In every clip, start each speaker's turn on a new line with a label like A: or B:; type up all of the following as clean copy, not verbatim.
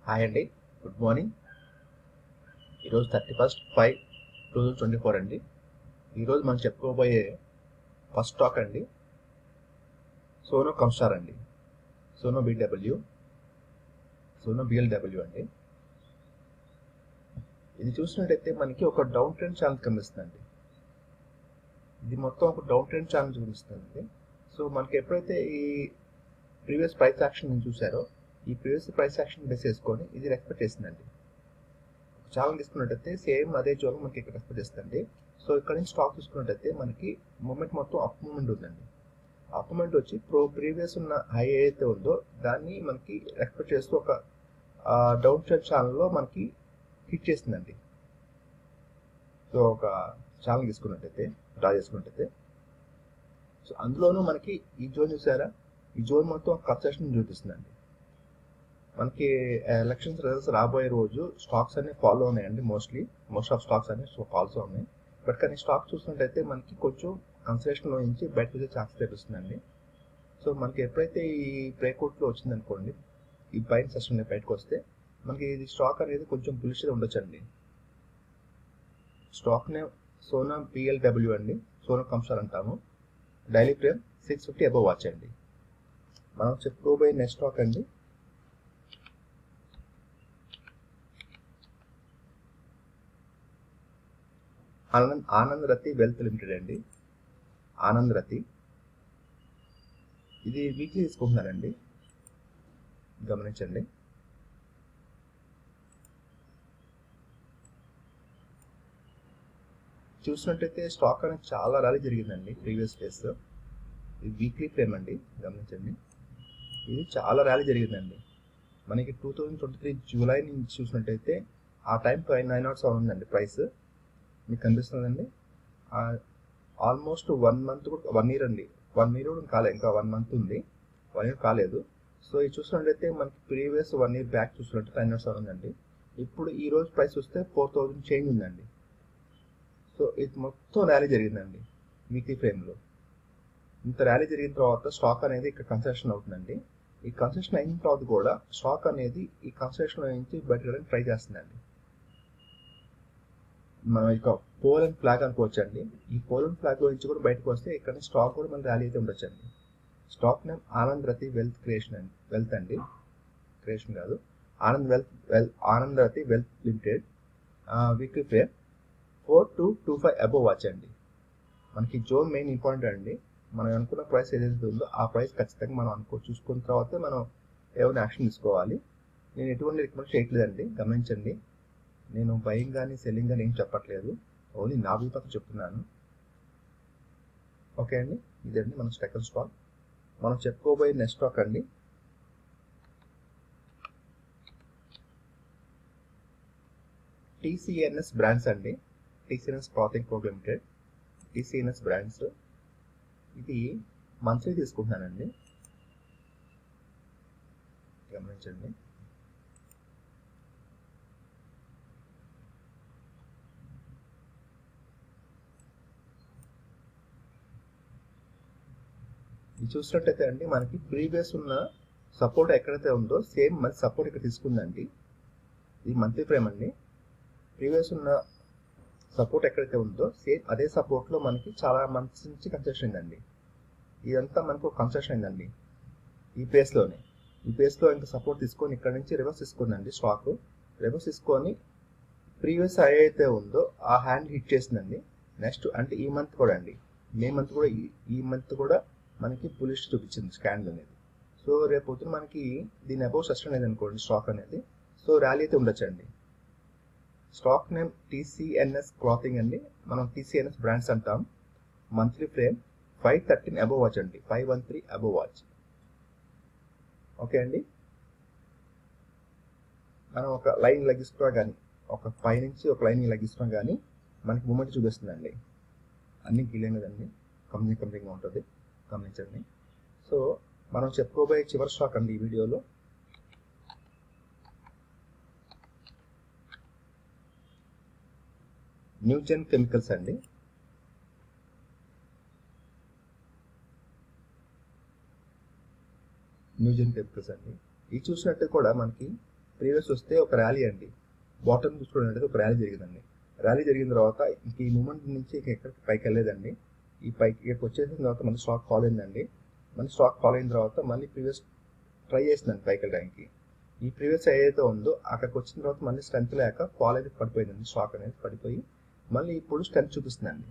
A: Hi అండి, good morning. ఈరోజు 31/5/2024 అండి. ఈరోజు మనం చెప్పుకోబోయే ఫస్ట్ స్టాక్ అండి సోనో కమ్స్టార్ అండి. సోనో BW, సోనో BLW అండి. ఇది చూసినట్టయితే మనకి ఒక డౌన్ ట్రెండ్ ఛానల్ కనిపిస్తుందండి. ఇది మొత్తం ఒక డౌన్ ట్రెండ్ ఛానల్ చూపిస్తుంది. సో మనకి ఎప్పుడైతే ఈ ప్రీవియస్ ప్రైస్ యాక్షన్ చూసారో, ఈ ప్రీవియస్ ప్రైస్ యాక్షన్ బేస్ చేసుకొని ఇది రెస్పెక్ట్ చేసిందండి. ఛానల్ తీసుకున్నట్టయితే సేమ్ అదే జోన్ మనకి ఇక్కడ రెస్పెక్ట్ చేస్తుంది. సో ఇక్కడ నుంచి స్టాక్ చూసుకున్నట్టయితే మనకి మూమెంట్ మొత్తం అప్ మూమెంట్ ఉందండి. అప్ మూమెంట్ వచ్చి ప్రీవియస్ ఉన్న హై ఏదైతే ఉందో దాన్ని మనకి రెస్పెక్ట్ చేస్తూ ఒక డౌన్ ట్రెండ్ ఛానల్లో మనకి హిట్ చేస్తుందండి. సో ఒక ఛానల్ తీసుకున్నట్టయితే డ్రా చేసుకున్నట్టయితే, సో అందులోనూ మనకి ఈ జోన్ చూసారా, ఈ జోన్ మొత్తం కన్సెషన్ చూపిస్తుందండి. మనకి ఎలక్షన్స్ రిజల్ట్స్ రాబోయే రోజు స్టాక్స్ అన్ని ఫాలో ఉన్నాయండి. మోస్ట్ ఆఫ్ స్టాక్స్ అన్ని ఫాల్స్ ఉన్నాయి. బట్ కానీ స్టాక్ చూసినట్టయితే మనకి కొంచెం కన్సిడరేషన్లో నుంచి బయటకు వచ్చే ఛాన్స్ తెప్పిస్తుందండి. సో మనకి ఎప్పుడైతే ఈ బ్రేక్అవుట్లో వచ్చింది అనుకోండి, ఈ పైన సెషన్ బయటకు వస్తే మనకి ఇది స్టాక్ అనేది కొంచెం బులిష్గా ఉండొచ్చండి. స్టాక్నే సోనా BLW అండి, సోనా కమ్స్టార్ అంటాము. డైలీ ఫ్రేమ్ 650 అబవ్ వాచ్ అండి. మనం చెప్పుకోబోయే నెక్స్ట్ స్టాక్ అండి ఆనంద్ రతి వెల్త్ లిమిటెడ్ అండి. ఆనంద్ రతి ఇది వీక్లీ తీసుకుంటున్నారండి, గమనించండి. చూసినట్టయితే స్టాక్ అనేది చాలా ర్యాలీ జరిగిందండి ప్రీవియస్ డేస్. ఇది వీక్లీ ఫ్రేమ్ అండి, గమనించండి. ఇది చాలా ర్యాలీ జరిగిందండి. మనకి 2023 జూలై నుంచి చూసినట్టయితే ఆ టైం 907 ఉందండి ప్రైస్, మీకు కనిపిస్తుందండి. ఆల్మోస్ట్ 1 మంత్ కూడా 1 ఇయర్ అండి, 1 ఇయర్ కూడా కాలేదు, ఇంకా 1 మంత్ ఉంది, 1 ఇయర్ కాలేదు. సో ఇది చూసినట్టయితే మనకి ప్రీవియస్ 1 ఇయర్ బ్యాక్ చూసినట్టు 907 ఉందండి. ఇప్పుడు ఈ రోజు ప్రైస్ వస్తే 4000 చేంజ్ ఉందండి. సో ఇది మొత్తం ర్యాలీ జరిగిందండి వీక్లీ ఫ్రేమ్లో. ఇంత ర్యాలీ జరిగిన తర్వాత స్టాక్ అనేది ఇక్కడ కన్సెషన్ అవుతుందండి. ఈ కన్సెషన్ అయిన తర్వాత కూడా స్టాక్ అనేది ఈ కన్సెషన్ నుంచి బయటకు ట్రై చేస్తుందండి. మనం ఇక పోలెండ్ ఫ్లాగ్ అనుకోవచ్చండి. ఈ పోలెండ్ ఫ్లాగ్ నుంచి కూడా బయటకు వస్తే ఇక్కడ స్టాక్ కూడా మన ర్యాలీ అయితే ఉండొచ్చండి. స్టాక్ నేమ్ ఆనంద్ రతి వెల్త్ అండి, క్రియేషన్ కాదు, ఆనంద్ రతి wealth limited. Weekly frame 4225 above watch అండి. మనకి జోన్ మెయిన్ ఇంపార్టెంట్ అండి. మనం అనుకున్న ప్రైస్ ఏదైతే ఉందో ఆ ప్రైస్ ఖచ్చితంగా మనం చూసుకున్న తర్వాత మనం ఏమైనా యాక్షన్ తీసుకోవాలి. నేను ఎటువంటి రికమెండ్ చేయట్లేదండి, గమనించండి. నేను బయింగ్ కానీ సెల్లింగ్ కానీ ఏం చెప్పట్లేదు, ఓన్లీ నా అభిప్రాయం చెప్తున్నాను. ఓకే అండి, ఇదండి మన సెకండ్ స్టాక్. మనం చెప్పుకోబోయే నెక్స్ట్ స్టాక్ అండి TCNS బ్రాండ్స్ అండి. TCNS క్లాతింగ్ కో లిమిటెడ్, TCNS బ్రాండ్స్. ఇది మంత్లీ తీసుకుంటున్నానండి, గమనించండి. ఇది చూసినట్టయితే అండి మనకి ప్రీవియస్ ఉన్న సపోర్ట్ ఎక్కడైతే ఉందో సేమ్ మన సపోర్ట్ ఇక్కడ తీసుకుందండి. ఇది మంత్లీ ఫ్రేమ్ అండి. ప్రీవియస్ ఉన్న సపోర్ట్ ఎక్కడైతే ఉందో సేమ్ అదే సపోర్ట్లో మనకి చాలా మంత్స్ నుంచి కన్సెషన్ అయిందండి. ఇదంతా మనకు కన్సెషన్ అయిందండి ఈ ప్లేస్లోనే. ఈ ప్లేస్లో ఇంకా సపోర్ట్ తీసుకొని ఇక్కడ నుంచి రివర్స్ తీసుకుందండి. స్టాక్ రివర్స్ తీసుకొని ప్రీవియస్ హై అయితే ఉందో ఆ హ్యాండ్ హిట్ చేసిందండి. నెక్స్ట్ అంటే ఈ మంత్ కూడా అండి, మే మంత్ కూడా, ఈ మంత్ కూడా మనకి బులిష్ చూపించింది స్కాండ్ అనేది. సో రేపు పొద్దున మనకి దీని అబౌవ్ సస్టైన్ అయింది అనుకోండి స్టాక్ అనేది, సో ర్యాలీ అయితే ఉండొచ్చండి. స్టాక్ నేమ్ TCNS క్లాతింగ్ అండి, మనం TCNS బ్రాండ్స్ అంటాం. మంత్లీ ఫ్రేమ్ 513 అబవ్ వాచ్ అండి, 513 అబవ్ వాచ్. ఓకే అండి, మనం ఒక లైన్ లెగిస్తున్నా కానీ, ఒక పై నుంచి ఒక లైన్ లెగిస్తున్నా కానీ మనకి మూమెంట్ చూపిస్తుందండి. అన్ని క్లియర్ కదండి, కంపెనీగా ఉంటుంది, గమనించండి. సో మనం చెప్పుకోబోయే చివరి స్టాక్ అండి ఈ వీడియోలో న్యూజెన్ కెమికల్స్ అండి. న్యూజెన్ కెమికల్స్ అండి. ఇది చూసినట్టు కూడా మనకి ప్రీవియస్ వస్తే ఒక ర్యాలీ అండి, బాటమ్ చూసుకున్నట్లయితే ఒక ర్యాలీ జరిగిందండి. ర్యాలీ జరిగిన తర్వాత ఇంక ఈ మూమెంట్ నుంచి ఎక్కడికి పైకి వెళ్ళలేదండి. ఈ పైకి ఇక్కడికి వచ్చేసిన తర్వాత మళ్ళీ స్టాక్ ఫాలో అయిందండి. మళ్ళీ స్టాక్ ఫాలో అయిన తర్వాత మళ్ళీ ప్రీవియస్ ట్రై చేసిందండి పైకి వెళ్ళడానికి. ఈ ప్రీవియస్ ఏదైతే ఉందో అక్కడికి వచ్చిన తర్వాత మళ్ళీ స్ట్రెంత్ లేక ఫాల్ అనేది పడిపోయిందండి. స్టాక్ అనేది పడిపోయి మళ్ళీ ఇప్పుడు స్ట్రెంత్ చూపిస్తుందండి.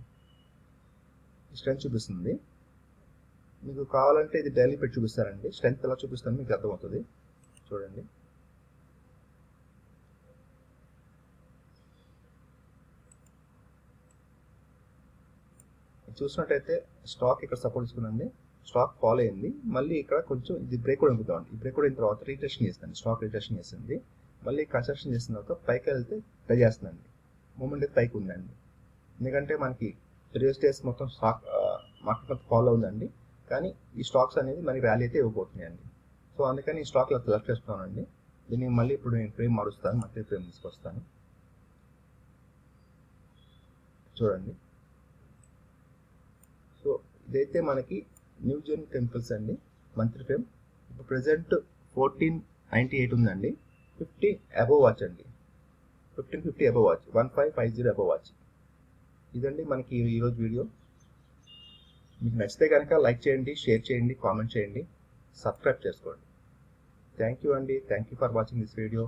A: స్ట్రెంత్ చూపిస్తుంది. మీకు కావాలంటే ఇది డైలీ పెట్టి చూపిస్తారండి. స్ట్రెంత్ ఎలా చూపిస్తాను మీకు అర్థమవుతుంది. చూడండి. చూసినట్టయితే స్టాక్ ఇక్కడ సపోర్ట్ తీసుకుందండి. స్టాక్ ఫాలో అయింది. మళ్ళీ ఇక్కడ కొంచెం ఇది బ్రేక్ కూడా అనుకుంటామండి. ఈ బ్రేక్ కూడా అయిన తర్వాత రీటెస్టింగ్ చేస్తుంది. స్టాక్ రీటెస్టింగ్ చేస్తుంది. మళ్ళీ కన్స్ట్రక్షన్ చేసిన తర్వాత పైకి వెళ్తే ట్రై చేస్తుందండి. మూమెంట్ అయితే పైకి ఉందండి. ఎందుకంటే మనకి ప్రీవియస్ డేస్ మొత్తం స్టాక్ మార్కెట్ మొత్తం ఫాలో ఉందండి. కానీ ఈ స్టాక్స్ అనేది మనకి ర్యాలీ అయితే ఇవ్వబోతున్నాయండి. సో అందుకని ఈ స్టాక్లో సెలెక్ట్ చేస్తున్నానండి. దీన్ని మళ్ళీ ఇప్పుడు నేను ఫ్రేమ్ మారుస్తాను, మంత్లీ ఫ్రేమ్ తీసుకొస్తాను. చూడండి. సో ఇదైతే మనకి న్యూ జెన్ టెంపుల్స్ అండి, మంత్లీ ఫ్రేమ్. ఇప్పుడు ప్రెసెంట్ 1498 ఉందండి. 50 అబోవ్ వాచ్ అండి, 1550 అబోవ్ వాచ్, 1550 అబోవ్ వాచ్. ఇదండి మనకి ఈరోజు వీడియో. మీకు నచ్చితే కనుక లైక్ చేయండి, షేర్ చేయండి, కామెంట్ చేయండి, సబ్స్క్రైబ్ చేసుకోండి. థ్యాంక్ యూ అండి. Thank you for watching this video.